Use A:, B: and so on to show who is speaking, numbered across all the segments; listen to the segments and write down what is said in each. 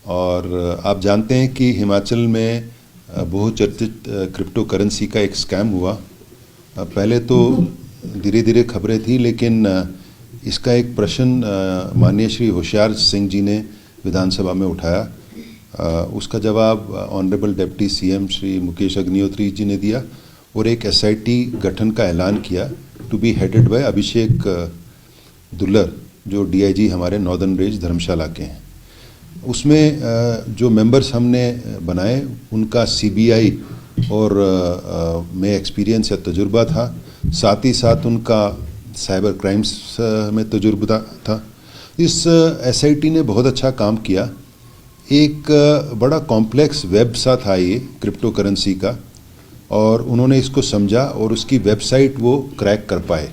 A: और आप जानते हैं कि हिमाचल में बहुचर्चित क्रिप्टो करेंसी का एक स्कैम हुआ। पहले तो धीरे धीरे खबरें थी, लेकिन इसका एक प्रश्न माननीय श्री होशियार सिंह जी ने विधानसभा में उठाया। उसका जवाब honourable deputy CM Shri Mukesh Agnihotri ji ने दिया और एक एसआईटी गठन का ऐलान किया to be headed by Abhishek Dullar, जो डीआईजी हमारे नॉर्दर्न रेंज धर्मशाला के हैं। उसमें जो मेंबर्स हमने बनाए उनका सीबीआई और में एक्सपीरियंस या तजुर्बा था, साथ ही साथ उनका साइबर क्राइम्स में तजुर्बा था। इस एसआईटी ने बहुत अच्छा काम किया। एक बड़ा कॉम्प्लेक्स वेब सा था ये क्रिप्टो करेंसी का, और उन्होंने इसको समझा और उसकी वेबसाइट वो क्रैक कर पाए,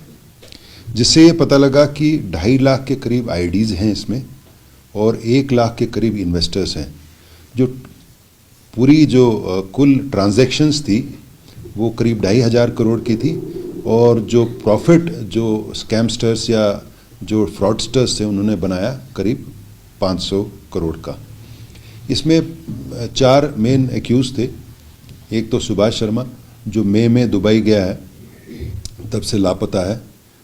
A: जिससे ये पता लगा कि 2.5 लाख के करीब आईडीज़ हैं इसमें और 1 लाख के करीब इन्वेस्टर्स हैं। जो पूरी जो कुल ट्रांजैक्शंस थी वो करीब 2,500 करोड़ की थी, और जो प्रॉफिट जो स्कैमस्टर्स या जो फ्रॉडस्टर्स थे उन्होंने बनाया करीब 500 करोड़ का। इसमें 4 मेन एक्यूज थे। एक तो सुभाष शर्मा, जो मई में दुबई गया है, तब से लापता है।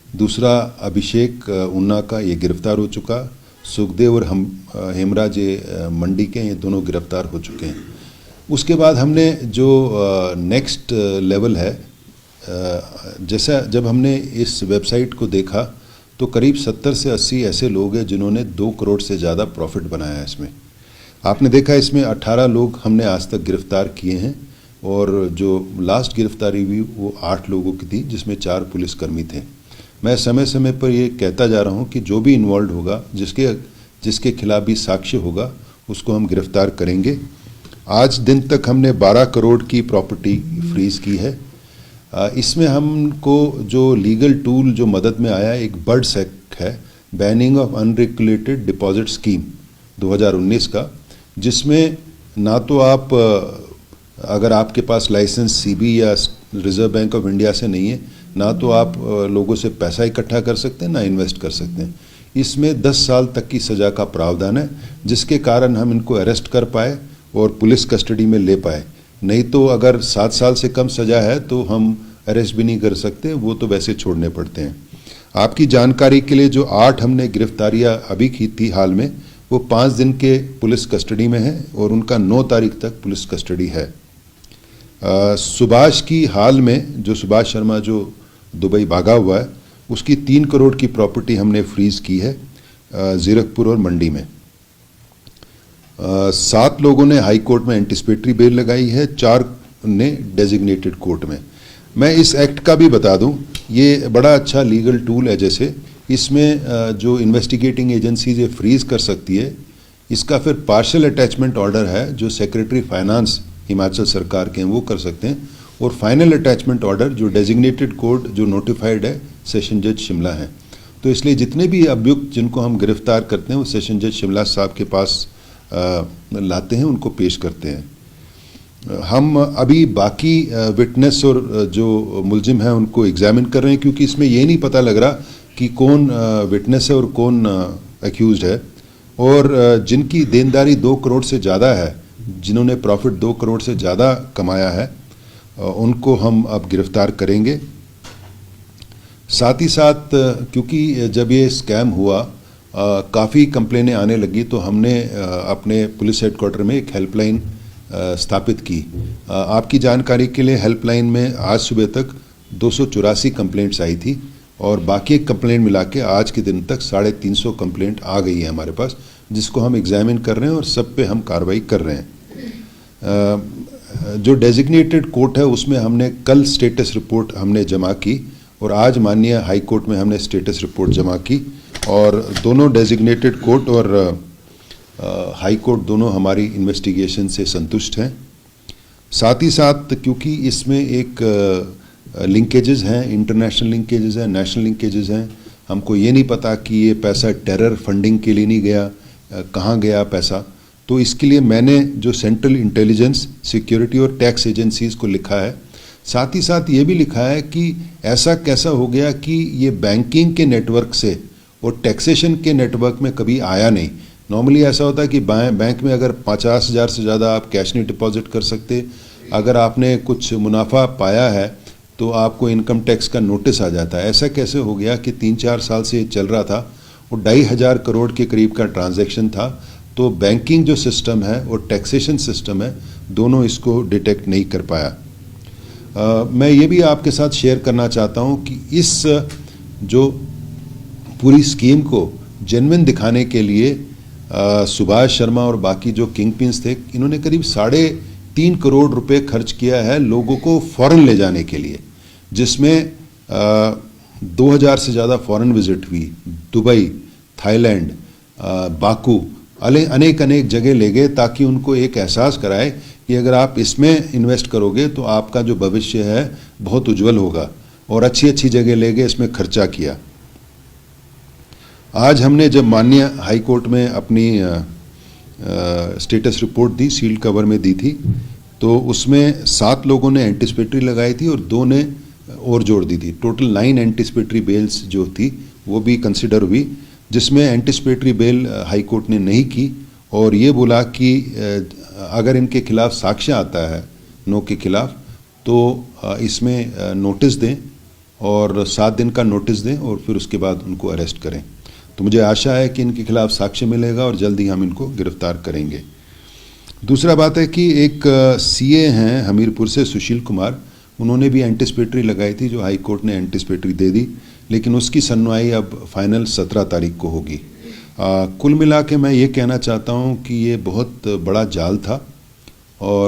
A: दूसरा अभिषेक उन्ना का, ये गिरफ्तार हो चुका। सुखदेव और हेमराज मंडी के, ये दोनों गिरफ्तार हो चुके हैं। उसके बाद हमने जो नेक्स्ट लेवल है, जैसा जब हमने इस वेबसाइट को देखा तो करीब 70 से 80 ऐसे लोग हैं जिन्होंने 2 करोड़ से ज़्यादा प्रॉफिट बनाया है इसमें। आपने देखा इसमें 18 लोग हमने आज तक गिरफ्तार किए हैं, और जो लास्ट गिरफ्तारी हुई वो 8 लोगों की थी, जिसमें 4 पुलिसकर्मी थे। मैं समय समय पर ये कहता जा रहा हूँ कि जो भी इन्वॉल्व होगा, जिसके खिलाफ भी साक्ष्य होगा, उसको हम गिरफ्तार करेंगे। आज दिन तक हमने 12 करोड़ की प्रॉपर्टी फ्रीज की है। इसमें हमको जो लीगल टूल जो मदद में आया, एक बर्ड्स एक्ट है, banning of unregulated deposit scheme 2019 का, जिसमें ना तो आप अगर आपके पास लाइसेंस सीबी या रिजर्व बैंक ऑफ इंडिया से नहीं है, ना तो आप लोगों से पैसा इकट्ठा कर सकते हैं, ना इन्वेस्ट कर सकते हैं। इसमें 10 साल तक की सज़ा का प्रावधान है, जिसके कारण हम इनको अरेस्ट कर पाए और पुलिस कस्टडी में ले पाए। नहीं तो अगर 7 साल से कम सज़ा है तो हम अरेस्ट भी नहीं कर सकते, वो तो वैसे छोड़ने पड़ते हैं। आपकी जानकारी के लिए, जो 8 हमने गिरफ्तारियां अभी की थी हाल में, वो 5 दिन के पुलिस कस्टडी में है और उनका 9 तारीख तक पुलिस कस्टडी है। सुभाष की हाल में, जो सुभाष शर्मा जो दुबई भागा हुआ है, उसकी 3 करोड़ की प्रॉपर्टी हमने फ्रीज की है जीरकपुर और मंडी में। 7 लोगों ने हाई कोर्ट में एंटिसिपेटरी बेल लगाई है, 4 ने डेजिग्नेटेड कोर्ट में। मैं इस एक्ट का भी बता दूं, ये बड़ा अच्छा लीगल टूल है। जैसे इसमें जो इन्वेस्टिगेटिंग एजेंसीज ये फ्रीज कर सकती है, इसका फिर पार्शियल अटैचमेंट ऑर्डर है जो सेक्रेटरी फाइनेंस हिमाचल सरकार के हैं वो कर सकते हैं, और फाइनल अटैचमेंट ऑर्डर जो डेजिग्नेटेड कोर्ट जो नोटिफाइड है सेशन जज शिमला है। तो इसलिए जितने भी अभियुक्त जिनको हम गिरफ्तार करते हैं वो सेशन जज शिमला साहब के पास लाते हैं, उनको पेश करते हैं। हम अभी बाकी विटनेस और जो मुलजिम हैं उनको एग्जामिन कर रहे हैं, क्योंकि इसमें ये नहीं पता लग रहा कि कौन विटनेस है और कौन एक्यूज्ड है। और जिनकी देनदारी 2 करोड़ से ज़्यादा है, जिन्होंने प्रॉफिट 2 करोड़ से ज़्यादा कमाया है, उनको हम अब गिरफ्तार करेंगे। साथ ही साथ क्योंकि जब ये स्कैम हुआ काफ़ी कंप्लेनें आने लगी, तो हमने अपने पुलिस हेडक्वार्टर में एक हेल्पलाइन स्थापित की। आपकी जानकारी के लिए हेल्पलाइन में आज सुबह तक 284 कंप्लेंट्स आई थी, और बाकी एक कंप्लेंट मिला के आज के दिन तक 350 कंप्लेंट आ गई है हमारे पास, जिसको हम एग्जामिन कर रहे हैं और सब पे हम कार्रवाई कर रहे हैं। जो डेजिग्नेटेड कोर्ट है उसमें हमने कल स्टेटस रिपोर्ट हमने जमा की, और आज माननीय हाई कोर्ट में हमने स्टेटस रिपोर्ट जमा की, और दोनों डेजिग्नेटेड कोर्ट और हाई कोर्ट दोनों हमारी इन्वेस्टिगेशन से संतुष्ट हैं। साथ ही साथ क्योंकि इसमें एक लिंकेजेस हैं, इंटरनेशनल लिंकेजेस हैं, नेशनल लिंकेजेस हैं, हमको ये नहीं पता कि ये पैसा टेरर फंडिंग के लिए नहीं गया, कहाँ गया पैसा। तो इसके लिए मैंने जो सेंट्रल इंटेलिजेंस, सिक्योरिटी और टैक्स एजेंसीज को लिखा है। साथ ही साथ ये भी लिखा है कि ऐसा कैसा हो गया कि ये बैंकिंग के नेटवर्क से और टैक्सेशन के नेटवर्क में कभी आया नहीं, नॉर्मली ऐसा होता है कि बैंक में अगर 50,000 से ज़्यादा आप कैश नहीं डिपॉजिट कर सकते, अगर आपने कुछ मुनाफा पाया है तो आपको इनकम टैक्स का नोटिस आ जाता है। ऐसा कैसे हो गया कि 3-4 साल से ये चल रहा था, वो 2,500 करोड़ के करीब का ट्रांजैक्शन था। तो बैंकिंग जो सिस्टम है और टैक्सेशन सिस्टम है, दोनों इसको डिटेक्ट नहीं कर पाया। मैं ये भी आपके साथ शेयर करना चाहता हूँ कि इस जो पूरी स्कीम को जेन्युइन दिखाने के लिए सुभाष शर्मा और बाकी जो किंग पिन्स थे, इन्होंने करीब 3.5 करोड़ रुपए खर्च किया है लोगों को फॉरेन ले जाने के लिए, जिसमें 2,000 से ज़्यादा फॉरेन विजिट हुई। दुबई, थाईलैंड, बाकू, अनेक जगह ले गए ताकि उनको एक एहसास कराए कि अगर आप इसमें इन्वेस्ट करोगे तो आपका जो भविष्य है बहुत उज्जवल होगा, और अच्छी जगह ले गए, इसमें खर्चा किया। आज हमने जब माननीय हाई कोर्ट में अपनी स्टेटस रिपोर्ट दी, सील्ड कवर में दी थी, तो उसमें 7 लोगों ने एंटिसिपेटरी लगाई थी और 2 ने और जोड़ दी थी। टोटल 9 एंटिसिपेटरी बेल्स जो थी वो भी कंसिडर हुई, जिसमें एंटिसिपेटरी बेल हाई कोर्ट ने नहीं की और ये बोला कि अगर इनके खिलाफ साक्ष्य आता है नो के खिलाफ तो इसमें नोटिस दें और 7 दिन का नोटिस दें और फिर उसके बाद उनको अरेस्ट करें। तो मुझे आशा है कि इनके खिलाफ साक्ष्य मिलेगा और जल्दी हम इनको गिरफ्तार करेंगे। दूसरा बात है कि एक सीए हैं हमीरपुर से, सुशील कुमार, उन्होंने भी एंटिसिपेटरी लगाई थी जो हाई कोर्ट ने एंटिसिपेटरी दे दी, लेकिन उसकी सुनवाई अब फाइनल 17 तारीख को होगी। कुल मिला के मैं ये कहना चाहता हूँ कि ये बहुत बड़ा जाल था और